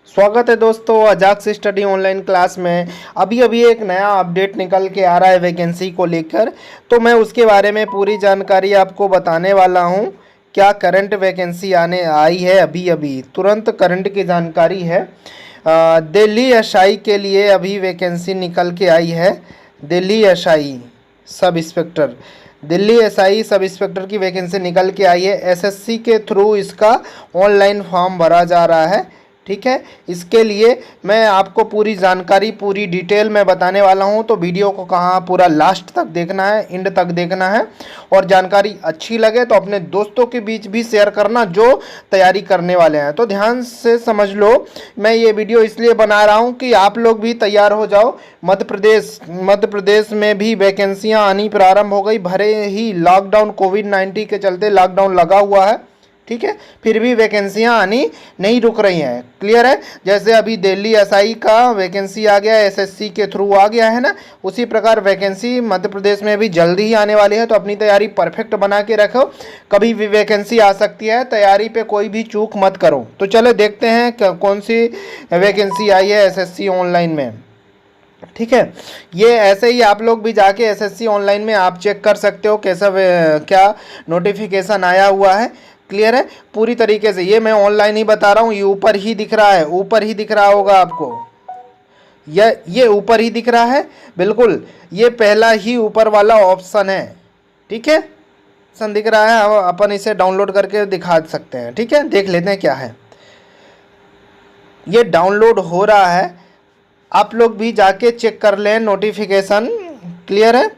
स्वागत है दोस्तों अजाक्स स्टडी ऑनलाइन क्लास में। अभी अभी एक नया अपडेट निकल के आ रहा है वैकेंसी को लेकर, तो मैं उसके बारे में पूरी जानकारी आपको बताने वाला हूं। क्या करंट वैकेंसी आने आई है अभी अभी तुरंत करंट की जानकारी है। दिल्ली एसआई के लिए अभी वैकेंसी निकल के आई है। Delhi SI sub inspector, Delhi SI sub inspector की वैकेंसी निकल के आई है। एसएससी के थ्रू इसका ऑनलाइन फॉर्म भरा जा रहा है। ठीक है, इसके लिए मैं आपको पूरी जानकारी पूरी डिटेल में बताने वाला हूं, तो वीडियो को कहाँ पूरा लास्ट तक देखना है, एंड तक देखना है। और जानकारी अच्छी लगे तो अपने दोस्तों के बीच भी शेयर करना जो तैयारी करने वाले हैं। तो ध्यान से समझ लो, मैं ये वीडियो इसलिए बना रहा हूँ कि आप लोग भी तैयार हो जाओ। मध्य प्रदेश में भी वैकेंसियाँ आनी प्रारंभ हो गई। भरे ही लॉकडाउन कोविड-19 के चलते लॉकडाउन लगा हुआ है, ठीक है, फिर भी वैकेंसियां आनी नहीं रुक रही हैं। क्लियर है, जैसे अभी दिल्ली एसआई का वैकेंसी आ गया, एसएससी के थ्रू आ गया है ना, उसी प्रकार वैकेंसी मध्य प्रदेश में भी जल्दी ही आने वाली है। तो अपनी तैयारी परफेक्ट बना के रखो, कभी भी वैकेंसी आ सकती है, तैयारी पे कोई भी चूक मत करो। तो चलो देखते हैं कौन सी वैकेंसी आई है एसएससी ऑनलाइन में। ठीक है, ये ऐसे ही आप लोग भी जाके एसएससी ऑनलाइन में आप चेक कर सकते हो कैसा क्या नोटिफिकेशन आया हुआ है। क्लियर है, पूरी तरीके से ये मैं ऑनलाइन ही बता रहा हूँ। ये ऊपर ही दिख रहा है, ऊपर ही दिख रहा होगा आपको, ये ऊपर ही दिख रहा है, बिल्कुल ये पहला ही ऊपर वाला ऑप्शन है। ठीक है, ऑप्शन दिख रहा है, अब अपन इसे डाउनलोड करके दिखा सकते हैं। ठीक है, देख लेते हैं क्या है। ये डाउनलोड हो रहा है, आप लोग भी जाके चेक कर लें नोटिफिकेशन। क्लियर है,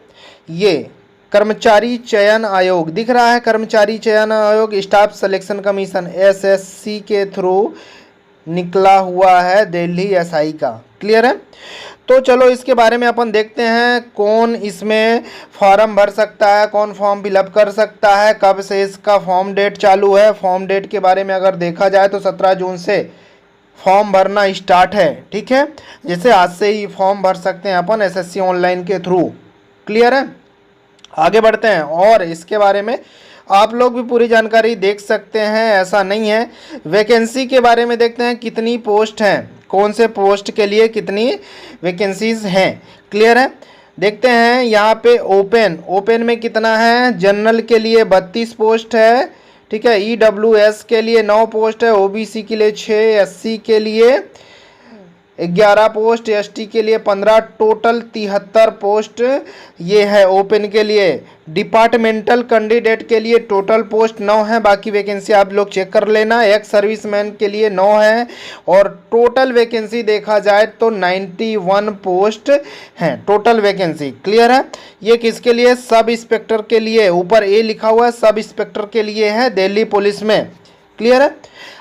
ये कर्मचारी चयन आयोग दिख रहा है, कर्मचारी चयन आयोग स्टाफ सिलेक्शन कमीशन एसएससी के थ्रू निकला हुआ है दिल्ली एसआई का। क्लियर है, तो चलो इसके बारे में अपन देखते हैं कौन इसमें फॉर्म भर सकता है, कौन फॉर्म फिलअप कर सकता है, कब से इसका फॉर्म डेट चालू है। फॉर्म डेट के बारे में अगर देखा जाए तो 17 जून से फॉर्म भरना स्टार्ट है। ठीक है, जैसे आज से ही फॉर्म भर सकते हैं अपन एसएससी ऑनलाइन के थ्रू। क्लियर है, आगे बढ़ते हैं और इसके बारे में आप लोग भी पूरी जानकारी देख सकते हैं, ऐसा नहीं है। वैकेंसी के बारे में देखते हैं कितनी पोस्ट हैं, कौन से पोस्ट के लिए कितनी वैकेंसीज हैं। क्लियर है, देखते हैं यहाँ पे ओपन में कितना है। जनरल के लिए 32 पोस्ट है। ठीक है, ईडब्ल्यूएस के लिए 9 पोस्ट है, ओबीसी के लिए 6, एससी के लिए 11 पोस्ट, एसटी के लिए 15, टोटल 73 पोस्ट ये है ओपन के लिए। डिपार्टमेंटल कैंडिडेट के लिए टोटल पोस्ट 9 है, बाकी वैकेंसी आप लोग चेक कर लेना। एक्स सर्विसमैन के लिए 9 है और टोटल वैकेंसी देखा जाए तो 91 पोस्ट हैं टोटल वैकेंसी। क्लियर है, ये किसके लिए, सब इंस्पेक्टर के लिए, ऊपर ए लिखा हुआ है सब इंस्पेक्टर के लिए है दिल्ली पुलिस में। क्लियर है,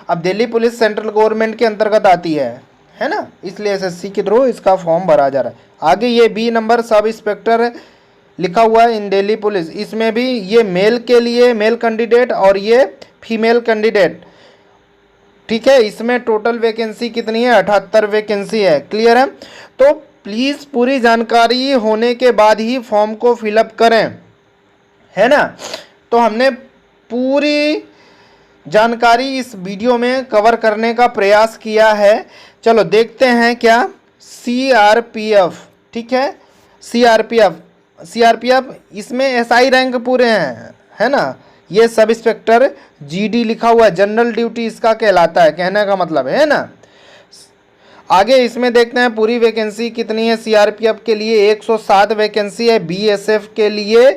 अब दिल्ली पुलिस सेंट्रल गवर्नमेंट के अंतर्गत आती है ना, इसलिए एसएससी के थ्रू इसका फॉर्म भरा जा रहा है। आगे ये बी नंबर सब इंस्पेक्टर लिखा हुआ है इन दिल्ली पुलिस, इसमें भी ये मेल के लिए मेल कैंडिडेट और ये फीमेल कैंडिडेट। ठीक है, इसमें टोटल वैकेंसी कितनी है, 78 वैकेंसी है। क्लियर है, तो प्लीज़ पूरी जानकारी होने के बाद ही फॉर्म को फिलअप करें, है ना। तो हमने पूरी जानकारी इस वीडियो में कवर करने का प्रयास किया है। चलो देखते हैं क्या सीआरपीएफ। ठीक है, सीआरपीएफ इसमें एसआई रैंक पूरे हैं, है ना। ये सब इंस्पेक्टर जीडी लिखा हुआ है, जनरल ड्यूटी इसका कहलाता है, कहने का मतलब है ना। आगे इसमें देखते हैं पूरी वैकेंसी कितनी है। सीआरपीएफ के लिए 107 वैकेंसी है, बीएसएफ के लिए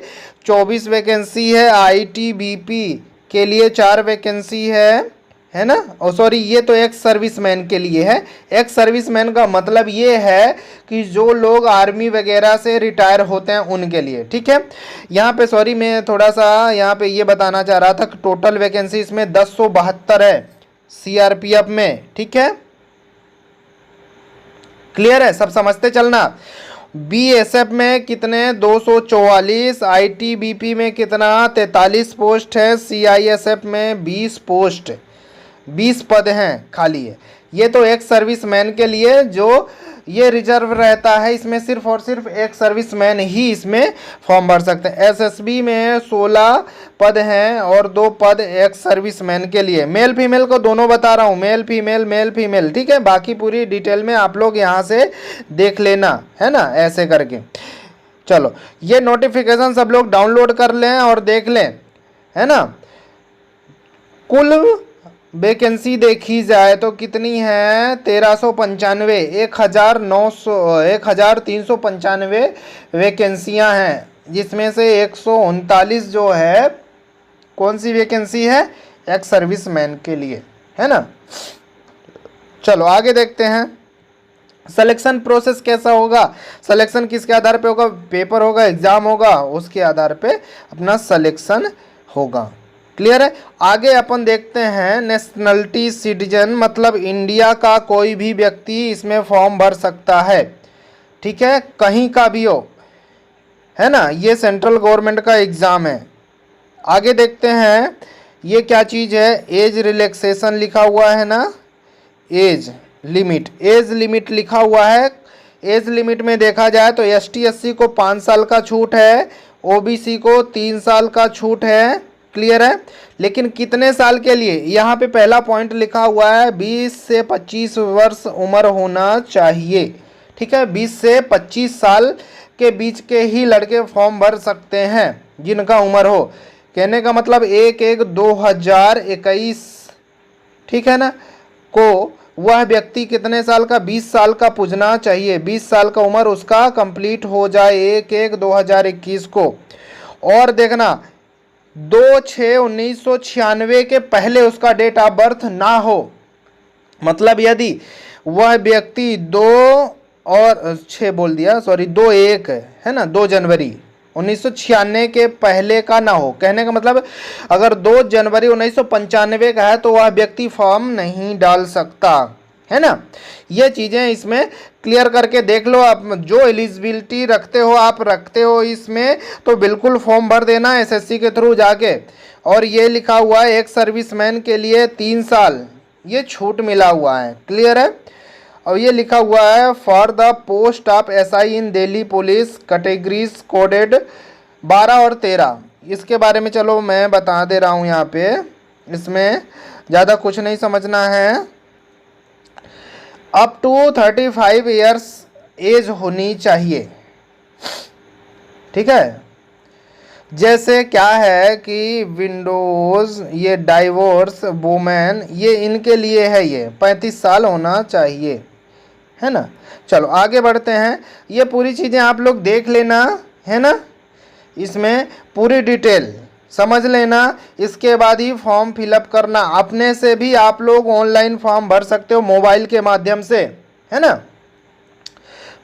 24 वैकेंसी है, आईटीबीपी के लिए 4 वैकेंसी है ना। और सॉरी, ये तो एक्स सर्विसमैन के लिए है। एक्स सर्विसमैन का मतलब ये है कि जो लोग आर्मी वगैरह से रिटायर होते हैं उनके लिए। ठीक है, यहाँ पे सॉरी मैं थोड़ा सा यहाँ पे ये बताना चाह रहा था कि टोटल वैकेंसी इसमें 1072 है सीआरपीएफ में। ठीक है, क्लियर है, सब समझते चलना। बीएसएफ में कितने 244, आईटीबीपी में कितना 43 पोस्ट है, सीआईएसएफ में 20 पोस्ट 20 पद हैं खाली है। ये तो एक सर्विसमैन के लिए जो ये रिजर्व रहता है, इसमें सिर्फ और सिर्फ एक सर्विसमैन ही इसमें फॉर्म भर सकते हैं। एसएसबी में 16 पद हैं और 2 पद एक सर्विसमैन के लिए। मेल फीमेल को दोनों बता रहा हूँ, मेल फीमेल, ठीक है। बाकी पूरी डिटेल में आप लोग यहाँ से देख लेना, है ना, ऐसे करके। चलो, ये नोटिफिकेशन सब लोग डाउनलोड कर लें और देख लें, है ना। कुल वैकेंसी देखी जाए तो कितनी है, 1395, 1395 वैकेंसियां हैं, जिसमें से 139 जो है कौन सी वैकेंसी है, एक सर्विसमैन के लिए, है ना। चलो आगे देखते हैं। सिलेक्शन प्रोसेस कैसा होगा, सिलेक्शन किसके आधार पे होगा, पेपर होगा, एग्जाम होगा, उसके आधार पे अपना सिलेक्शन होगा। क्लियर है। आगे अपन देखते हैं नेशनलिटी सिटीजन, मतलब इंडिया का कोई भी व्यक्ति इसमें फॉर्म भर सकता है, ठीक है, कहीं का भी हो, है ना। ये सेंट्रल गवर्नमेंट का एग्ज़ाम है। आगे देखते हैं ये क्या चीज़ है, एज रिलैक्सेशन लिखा हुआ है ना, एज लिमिट लिखा हुआ है। एज लिमिट में देखा जाए तो ST SC को 5 साल का छूट है, OBC को 3 साल का छूट है। क्लियर है। लेकिन कितने साल के लिए, यहाँ पे पहला पॉइंट लिखा हुआ है 20 से 25 वर्ष उम्र होना चाहिए, ठीक है। 20 से 25 साल के बीच के ही लड़के फॉर्म भर सकते हैं जिनका उम्र हो। कहने का मतलब 1/1/2021, ठीक है ना, को वह व्यक्ति कितने साल का, 20 साल का पूजना चाहिए, 20 साल का उम्र उसका कंप्लीट हो जाए 1/1/2021 को। और देखना 2/6/1996 के पहले उसका डेट ऑफ बर्थ ना हो, मतलब यदि वह व्यक्ति 2/1 है ना, 2 जनवरी 1996 के पहले का ना हो। कहने का मतलब अगर 2 जनवरी 1995 का है तो वह व्यक्ति फॉर्म नहीं डाल सकता, है ना। ये चीज़ें इसमें क्लियर करके देख लो। आप जो एलिजिबिलिटी रखते हो इसमें तो बिल्कुल फॉर्म भर देना SSC के थ्रू जाके। और ये लिखा हुआ है एक सर्विसमैन के लिए 3 साल ये छूट मिला हुआ है। क्लियर है। और ये लिखा हुआ है for the post of SI in Delhi police categories coded 12 और 13। इसके बारे में चलो मैं बता दे रहा हूँ यहाँ पे, इसमें ज़्यादा कुछ नहीं समझना है। अप टू 35 ईयर्स एज होनी चाहिए, ठीक है। जैसे क्या है कि विंडोज़, ये डाइवोर्स वुमेन, ये इनके लिए है, ये 35 साल होना चाहिए, है ना। चलो आगे बढ़ते हैं। ये पूरी चीज़ें आप लोग देख लेना, है ना, इसमें पूरी डिटेल समझ लेना। इसके बाद ही फॉर्म फिलअप करना। अपने से भी आप लोग ऑनलाइन फॉर्म भर सकते हो मोबाइल के माध्यम से, है ना।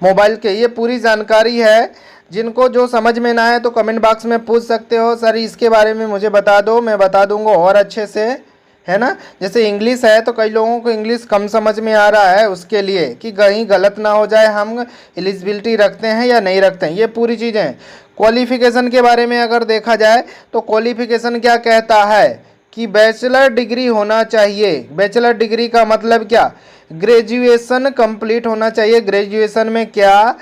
मोबाइल के ये पूरी जानकारी है। जिनको जो समझ में ना आए तो कमेंट बॉक्स में पूछ सकते हो, सर इसके बारे में मुझे बता दो, मैं बता दूंगा और अच्छे से, है ना। जैसे इंग्लिश है तो कई लोगों को इंग्लिश कम समझ में आ रहा है, उसके लिए कि कहीं गलत ना हो जाए, हम एलिजिबिलिटी रखते हैं या नहीं रखते हैं, ये पूरी चीज़ें। क्वालिफ़िकेशन के बारे में अगर देखा जाए तो क्वालिफ़िकेशन क्या कहता है कि बैचलर डिग्री होना चाहिए। बैचलर डिग्री का मतलब क्या, ग्रेजुएशन कंप्लीट होना चाहिए। ग्रेजुएशन में क्या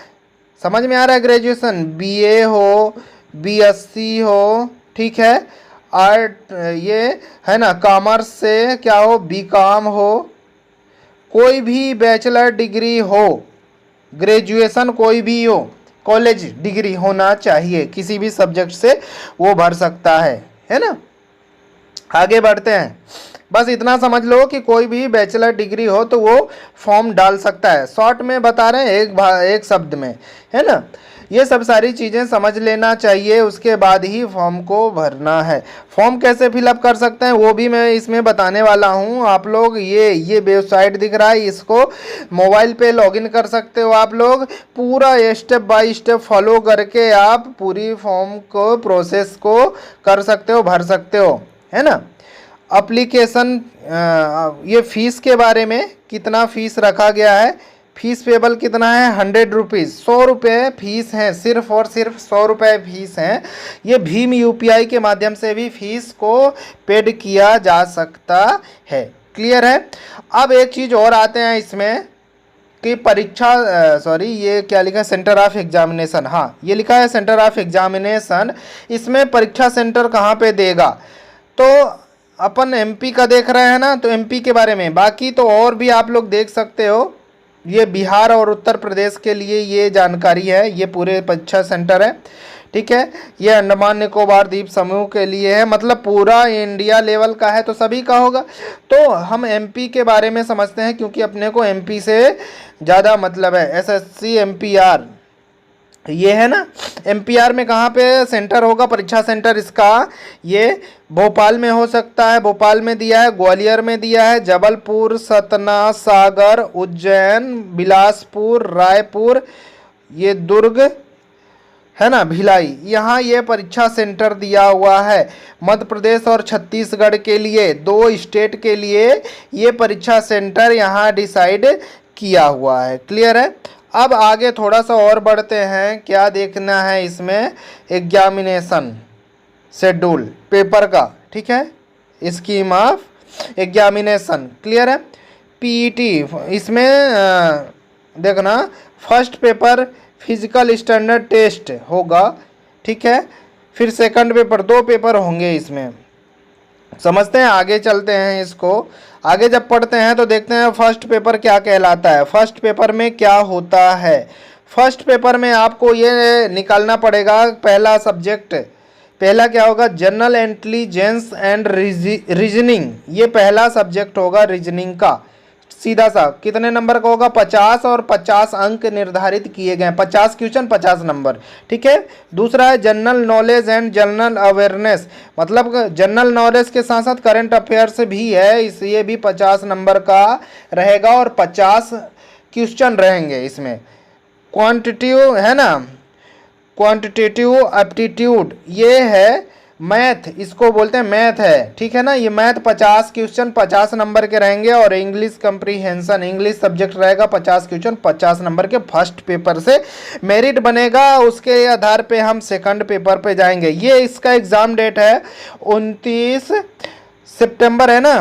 समझ में आ रहा है, ग्रेजुएशन BA हो, BSc हो, ठीक है, आर्ट ये है ना, कॉमर्स से क्या हो, BCom हो, कोई भी बैचलर डिग्री हो, ग्रेजुएशन कोई भी हो, कॉलेज डिग्री होना चाहिए, किसी भी सब्जेक्ट से वो भर सकता है ना। आगे बढ़ते हैं। बस इतना समझ लो कि कोई भी बैचलर डिग्री हो तो वो फॉर्म डाल सकता है। शॉर्ट में बता रहे हैं, एक शब्द में, है ना। ये सब सारी चीज़ें समझ लेना चाहिए, उसके बाद ही फॉर्म को भरना है। फॉर्म कैसे फिलअप कर सकते हैं वो भी मैं इसमें बताने वाला हूँ। आप लोग ये वेबसाइट दिख रहा है, इसको मोबाइल पे लॉगिन कर सकते हो। आप लोग पूरा स्टेप बाय स्टेप फॉलो करके आप पूरी फॉर्म को प्रोसेस को कर सकते हो, भर सकते हो, है ना। एप्लीकेशन, ये फ़ीस के बारे में कितना फ़ीस रखा गया है, फ़ीस पेबल कितना है, 100 रुपीज़, 100 रुपये फ़ीस हैं, सिर्फ और सिर्फ 100 रुपये फ़ीस हैं। ये भीम UPI के माध्यम से भी फ़ीस को पेड किया जा सकता है। क्लियर है। अब एक चीज़ और आते हैं इसमें कि परीक्षा सॉरी ये क्या लिखा है, सेंटर ऑफ एग्जामिनेशन, हाँ ये लिखा है सेंटर ऑफ एग्जामिनेशन। इसमें परीक्षा सेंटर कहाँ पे देगा, तो अपन एमपी का देख रहे हैं ना, तो एमपी के बारे में, बाकी तो और भी आप लोग देख सकते हो। ये बिहार और उत्तर प्रदेश के लिए ये जानकारी है, ये पूरे परीक्षा सेंटर है, ठीक है। ये अंडमान निकोबार द्वीप समूह के लिए है, मतलब पूरा इंडिया लेवल का है तो सभी का होगा। तो हम एमपी के बारे में समझते हैं क्योंकि अपने को एमपी से ज़्यादा मतलब है। एसएससी एमपीआर ये है ना, एमपीआर में कहाँ पे सेंटर होगा परीक्षा सेंटर इसका, ये भोपाल में हो सकता है, भोपाल में दिया है, ग्वालियर में दिया है, जबलपुर, सतना, सागर, उज्जैन, बिलासपुर, रायपुर, ये दुर्ग है ना, भिलाई, यहाँ ये परीक्षा सेंटर दिया हुआ है। मध्य प्रदेश और छत्तीसगढ़ के लिए, दो स्टेट के लिए ये परीक्षा सेंटर यहाँ डिसाइड किया हुआ है। क्लियर है। अब आगे थोड़ा सा और बढ़ते हैं, क्या देखना है इसमें, एग्जामिनेशन शेड्यूल पेपर का, ठीक है, स्कीम ऑफ एग्जामिनेशन। क्लियर है। पीईटी इसमें देखना, first paper physical standard test होगा, ठीक है। फिर सेकंड पेपर, दो पेपर होंगे इसमें, समझते हैं, आगे चलते हैं इसको। आगे जब पढ़ते हैं तो देखते हैं फर्स्ट पेपर क्या कहलाता है। फर्स्ट पेपर में क्या होता है, फर्स्ट पेपर में आपको ये निकालना पड़ेगा, पहला सब्जेक्ट, पहला क्या होगा, जनरल इंटेलिजेंस एंड रीजनिंग, ये पहला सब्जेक्ट होगा रीजनिंग का। सीधा सा कितने नंबर का होगा, 50 और 50 अंक निर्धारित किए गए हैं, 50 क्वेश्चन 50 नंबर, ठीक है। दूसरा है general knowledge and general awareness, मतलब जनरल नॉलेज के साथ साथ करंट अफेयर्स भी है, इसलिए भी 50 नंबर का रहेगा और 50 क्वेश्चन रहेंगे इसमें। क्वांटिटिव है ना, क्वांटिटेटिव एप्टीट्यूड ये है, मैथ इसको बोलते हैं, मैथ है, ठीक है ना। ये मैथ 50 क्वेश्चन 50 नंबर के रहेंगे और इंग्लिश कंप्रीहेंशन, इंग्लिश सब्जेक्ट रहेगा 50 क्वेश्चन 50 नंबर के। फर्स्ट पेपर से मेरिट बनेगा, उसके आधार पे हम सेकंड पेपर पे जाएंगे। ये इसका एग्ज़ाम डेट है 29 सितंबर है ना,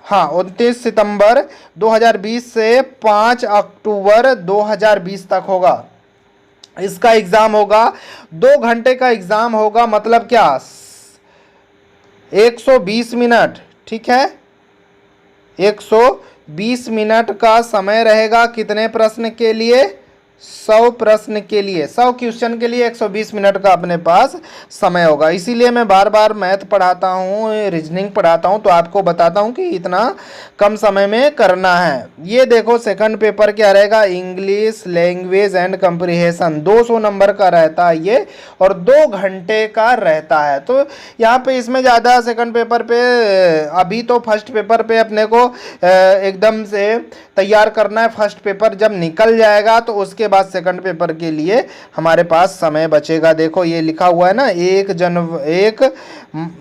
हाँ 29 सितंबर 2020 से 5 अक्टूबर 2020 तक होगा इसका एग्ज़ाम होगा। 2 घंटे का एग्ज़ाम होगा, मतलब क्या, 120 मिनट, ठीक है, 120 मिनट का समय रहेगा। कितने प्रश्न के लिए, 100 प्रश्न के लिए, 100 क्वेश्चन के लिए 120 मिनट का अपने पास समय होगा। इसीलिए मैं बार बार मैथ पढ़ाता हूँ, रीजनिंग पढ़ाता हूँ, तो आपको बताता हूँ कि इतना कम समय में करना है। ये देखो सेकंड पेपर क्या रहेगा, English language and comprehension, 200 number का रहता है ये और 2 घंटे का रहता है। तो यहाँ पे इसमें ज़्यादा सेकंड पेपर पे, अभी तो फर्स्ट पेपर पे अपने को एकदम से तैयार करना है। फर्स्ट पेपर जब निकल जाएगा तो उसके बाद सेकंड पेपर के लिए हमारे पास समय बचेगा। देखो ये लिखा हुआ है ना, 1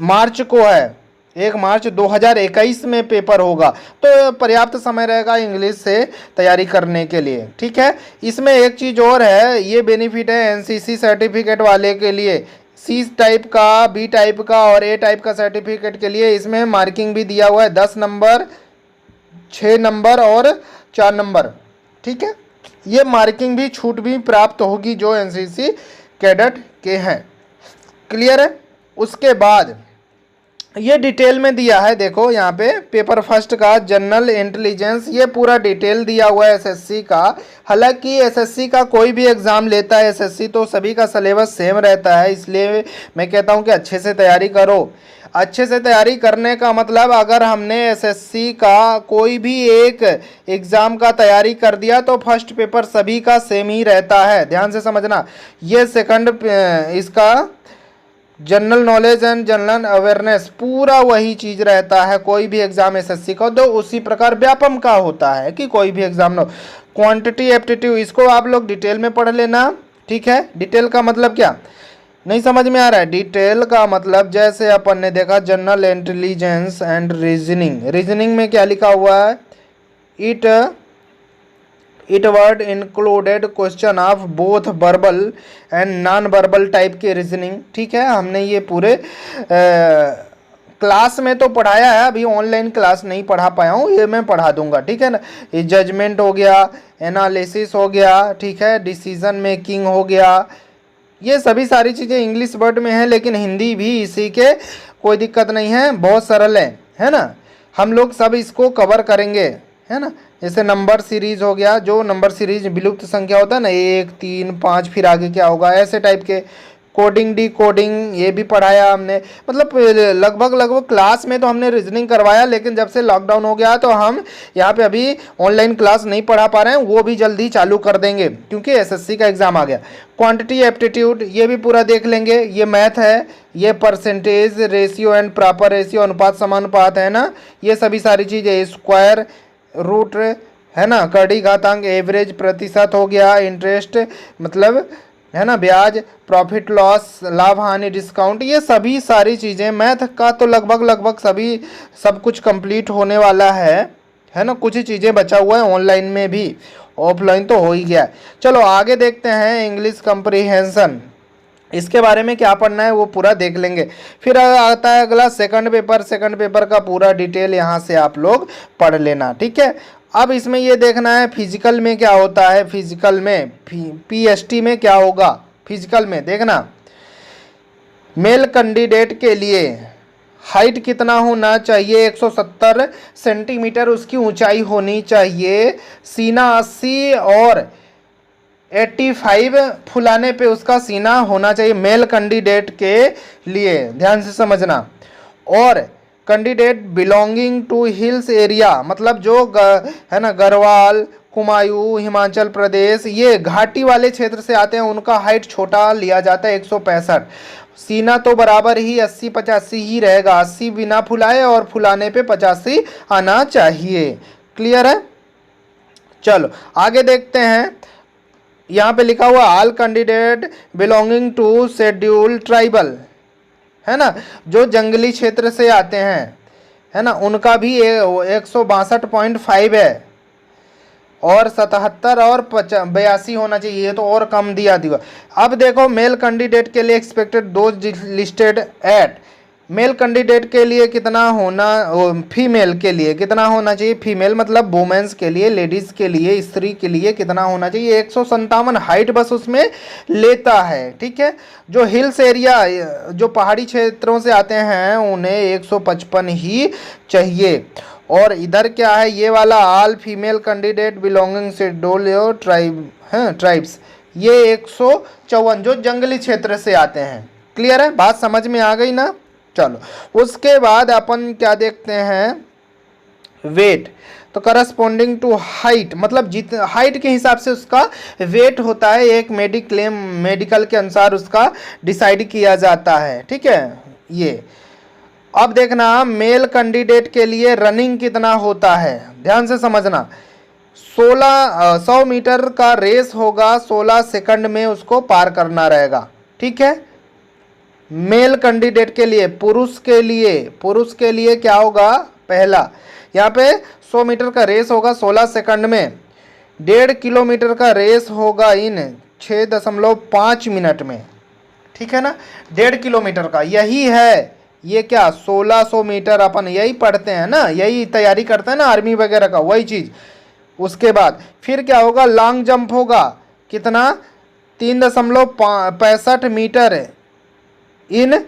मार्च को है, 1 मार्च 2021 में पेपर होगा, तो पर्याप्त समय रहेगा इंग्लिश से तैयारी करने के लिए, ठीक है। इसमें एक चीज़ और है, ये बेनिफिट है एनसीसी सर्टिफिकेट वाले के लिए, सी टाइप का, बी टाइप का और ए टाइप का सर्टिफिकेट के लिए इसमें मार्किंग भी दिया हुआ है, 10 नंबर, 6 नंबर और 4 नंबर, ठीक है। ये मार्किंग भी, छूट भी प्राप्त होगी जो एनसीसी कैडेट के हैं। क्लियर है। उसके बाद ये डिटेल में दिया है, देखो यहाँ पे पेपर फर्स्ट का जनरल इंटेलिजेंस, ये पूरा डिटेल दिया हुआ है एसएससी का। हालांकि एसएससी का कोई भी एग्ज़ाम लेता है एसएससी, तो सभी का सिलेबस सेम रहता है, इसलिए मैं कहता हूँ कि अच्छे से तैयारी करो। अच्छे से तैयारी करने का मतलब, अगर हमने एसएससी का कोई भी एक एग्ज़ाम का तैयारी कर दिया तो फर्स्ट पेपर सभी का सेम ही रहता है, ध्यान से समझना। ये सेकंड इसका general knowledge and general awareness पूरा वही चीज़ रहता है, कोई भी एग्ज़ाम एसएससी का दो, उसी प्रकार व्यापम का होता है कि कोई भी एग्ज़ाम लो। क्वांटिटी एप्टीट्यूड इसको आप लोग डिटेल में पढ़ लेना, ठीक है। डिटेल का मतलब क्या, नहीं समझ में आ रहा है, डिटेल का मतलब जैसे अपन ने देखा general intelligence and reasoning, reasoning में क्या लिखा हुआ है, it word included question of both verbal and non verbal type के रीजनिंग, ठीक है। हमने ये पूरे क्लास में तो पढ़ाया है, अभी ऑनलाइन क्लास नहीं पढ़ा पाया हूँ, ये मैं पढ़ा दूंगा, ठीक है ना। ये जजमेंट हो गया, एनालिसिस हो गया, ठीक है, डिसीजन मेकिंग हो गया, ये सभी सारी चीज़ें इंग्लिश वर्ड में है, लेकिन हिंदी भी इसी के, कोई दिक्कत नहीं है, बहुत सरल है ना। हम लोग सब इसको कवर करेंगे, है ना। जैसे नंबर सीरीज हो गया, जो नंबर सीरीज विलुप्त संख्या होता है ना, 1 3 5 फिर आगे क्या होगा, ऐसे टाइप के। कोडिंग डी कोडिंग ये भी पढ़ाया हमने, मतलब लगभग क्लास में तो हमने रीजनिंग करवाया, लेकिन जब से लॉकडाउन हो गया तो हम यहाँ पे अभी ऑनलाइन क्लास नहीं पढ़ा पा रहे हैं, वो भी जल्दी चालू कर देंगे क्योंकि एसएससी का एग्ज़ाम आ गया। क्वांटिटी एप्टीट्यूड ये भी पूरा देख लेंगे, ये मैथ है, ये percentage, ratio and proper ratio, अनुपात समानुपात है ना, ये सभी सारी चीज़ें, स्क्वायर रूट है ना, कड़ी घातांक, एवरेज प्रतिशत हो गया, इंटरेस्ट मतलब है ना, ब्याज, प्रॉफिट लॉस, लाभ हानि, डिस्काउंट, ये सभी सारी चीज़ें मैथ का तो लगभग सभी सब कुछ कंप्लीट होने वाला है ना। कुछ ही चीज़ें बचा हुआ है, ऑनलाइन में भी, ऑफलाइन तो हो ही गया। चलो आगे देखते हैं, इंग्लिश कंप्रीहेंशन, इसके बारे में क्या पढ़ना है वो पूरा देख लेंगे। फिर आता है अगला सेकंड पेपर, सेकंड पेपर का पूरा डिटेल यहाँ से आप लोग पढ़ लेना, ठीक है। अब इसमें ये देखना है फिजिकल में क्या होता है, फिजिकल में पीएसटी में क्या होगा, फिजिकल में देखना। मेल कैंडिडेट के लिए हाइट कितना होना चाहिए, 170 सेंटीमीटर उसकी ऊंचाई होनी चाहिए, सीना 80 और 85 फुलाने पे उसका सीना होना चाहिए, मेल कैंडिडेट के लिए, ध्यान से समझना। और candidate belonging to hills area, मतलब जो है ना, गढ़वाल, कुमायूं, हिमाचल प्रदेश, ये घाटी वाले क्षेत्र से आते हैं, उनका हाइट छोटा लिया जाता है 165। सीना तो बराबर ही 80-85 ही रहेगा, 80 बिना फुलाए और फुलाने पे 85 आना चाहिए। क्लियर है। चलो आगे देखते हैं, यहाँ पे लिखा हुआ all candidate belonging to schedule tribal, है ना, जो जंगली क्षेत्र से आते हैं, है ना, उनका भी 162.5 है, और 77 और 82 होना चाहिए, ये तो और कम दिया। अब देखो मेल कैंडिडेट के लिए expected dose listed at, male candidate के लिए कितना होना, फीमेल के लिए कितना होना चाहिए, फीमेल मतलब वुमेन्स के लिए, लेडीज़ के लिए, स्त्री के लिए कितना होना चाहिए, 157 हाइट बस उसमें लेता है, ठीक है। जो हिल्स एरिया, जो पहाड़ी क्षेत्रों से आते हैं, उन्हें 155 ही चाहिए। और इधर क्या है, ये वाला all female candidate belonging schedule tribe हैं, ट्राइब्स, ये 154 जो जंगली क्षेत्र से आते हैं। क्लियर है, बात समझ में आ गई ना। चलो उसके बाद अपन क्या देखते हैं, वेट, तो करस्पॉन्डिंग टू हाइट, मतलब हाइट के हिसाब से उसका वेट होता है, एक मेडिकल के अनुसार उसका डिसाइड किया जाता है, ठीक है। ये अब देखना, मेल कैंडिडेट के लिए रनिंग कितना होता है, ध्यान से समझना। 100 मीटर का रेस होगा, 16 सेकंड में उसको पार करना रहेगा, ठीक है। मेल कैंडिडेट के लिए, पुरुष के लिए क्या होगा, पहला यहाँ पे 100 मीटर का रेस होगा 16 सेकंड में, 1.5 किलोमीटर का रेस होगा इन 6.5 मिनट में, ठीक है ना। 1.5 किलोमीटर का यही है, ये क्या 1600 मीटर, अपन यही पढ़ते हैं ना, यही तैयारी करते हैं ना आर्मी वगैरह का, वही चीज़। उसके बाद फिर क्या होगा, लॉन्ग जंप होगा, कितना, 3.65 मीटर इन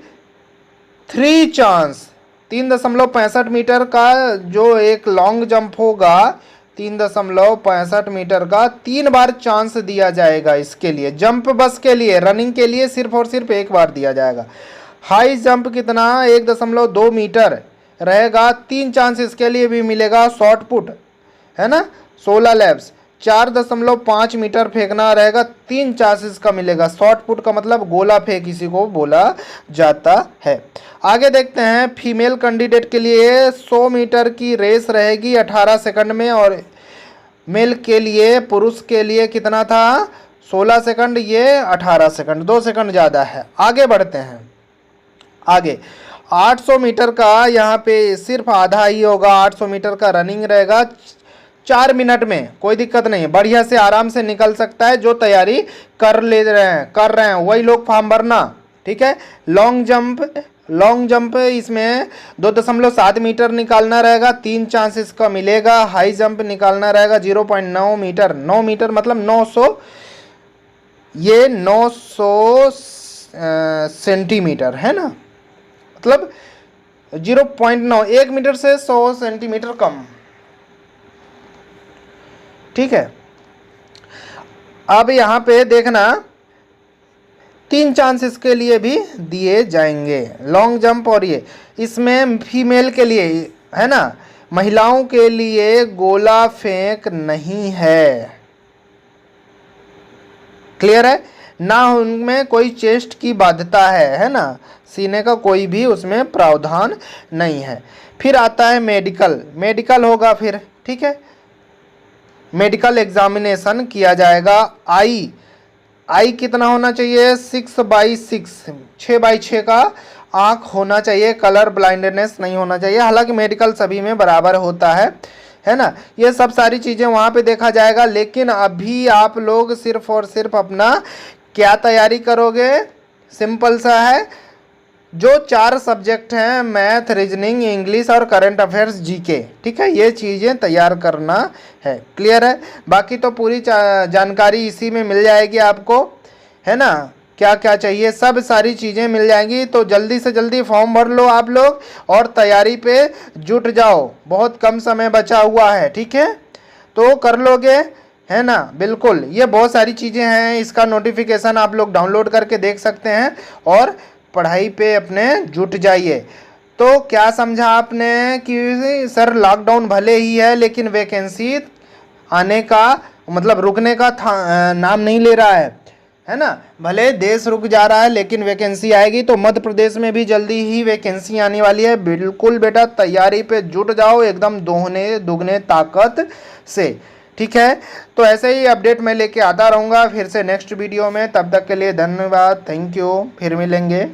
3 चांस, 3.65 मीटर का जो एक लॉन्ग जंप होगा, 3.65 मीटर का 3 बार चांस दिया जाएगा इसके लिए, जंप बस के लिए, रनिंग के लिए सिर्फ और सिर्फ 1 बार दिया जाएगा। हाई जंप कितना, 1.2 मीटर रहेगा, 3 चांस इसके लिए भी मिलेगा। शॉर्ट पुट है ना, 16 लैप्स, 4.5 मीटर फेंकना रहेगा, 3 चांसेस का मिलेगा। शॉर्ट पुट का मतलब गोला फेंक इसी को बोला जाता है। आगे देखते हैं, फीमेल कैंडिडेट के लिए 100 मीटर की रेस रहेगी 18 सेकंड में, और मेल के लिए, पुरुष के लिए कितना था, 16 सेकंड, ये 18 सेकंड, 2 सेकंड ज़्यादा है। आगे बढ़ते हैं, आगे 800 मीटर का यहाँ पे सिर्फ आधा ही होगा, 800 मीटर का रनिंग रहेगा 4 मिनट में, कोई दिक्कत नहीं है, बढ़िया से आराम से निकल सकता है। जो तैयारी कर रहे हैं वही लोग फॉर्म भरना, ठीक है। लॉन्ग जंप लॉन्ग जंप इसमें 2.7 मीटर निकालना रहेगा, 3 चांस इसका मिलेगा। हाई जंप निकालना रहेगा 0.9 मीटर, 9 मीटर मतलब 900, ये 900 सेंटीमीटर है ना, मतलब 0.9, 1 मीटर से 100 सेंटीमीटर कम। ठीक है, अब यहाँ पे देखना 3 चांस इसके लिए भी दिए जाएंगे, लॉन्ग जंप। और ये इसमें फीमेल के लिए है ना, महिलाओं के लिए गोला फेंक नहीं है, क्लियर है ना, उनमें कोई चेस्ट की बाध्यता है ना, सीने का कोई भी उसमें प्रावधान नहीं है। फिर आता है मेडिकल, मेडिकल होगा फिर, ठीक है, मेडिकल एग्जामिनेशन किया जाएगा। आई कितना होना चाहिए, 6/6, 6/6 का आँख होना चाहिए, कलर ब्लाइंडनेस नहीं होना चाहिए। हालांकि मेडिकल सभी में बराबर होता है ना, ये सब सारी चीज़ें वहाँ पे देखा जाएगा। लेकिन अभी आप लोग सिर्फ और सिर्फ अपना क्या तैयारी करोगे, सिंपल सा है, जो 4 सब्जेक्ट हैं, मैथ, रीजनिंग, इंग्लिश और करंट अफेयर्स, जीके, ठीक है, ये चीज़ें तैयार करना है, क्लियर है। बाकी तो पूरी जानकारी इसी में मिल जाएगी आपको, है ना, क्या क्या चाहिए सब सारी चीज़ें मिल जाएंगी। तो जल्दी से जल्दी फॉर्म भर लो आप लोग और तैयारी पे जुट जाओ, बहुत कम समय बचा हुआ है, ठीक है, तो कर लोगे, है ना, बिल्कुल। ये बहुत सारी चीज़ें हैं, इसका नोटिफिकेशन आप लोग डाउनलोड करके देख सकते हैं और पढ़ाई पे अपने जुट जाइए। तो क्या समझा आपने कि सर लॉकडाउन भले ही है लेकिन वैकेंसी आने का मतलब रुकने का नाम नहीं ले रहा है ना, भले देश रुक जा रहा है लेकिन वैकेंसी आएगी। तो मध्य प्रदेश में भी जल्दी ही वैकेंसी आने वाली है, बिल्कुल बेटा तैयारी पे जुट जाओ एकदम दोगुने दुगने ताकत से, ठीक है। तो ऐसे ही अपडेट मैं लेके आता रहूँगा फिर से नेक्स्ट वीडियो में, तब तक के लिए धन्यवाद, थैंक यू, फिर मिलेंगे।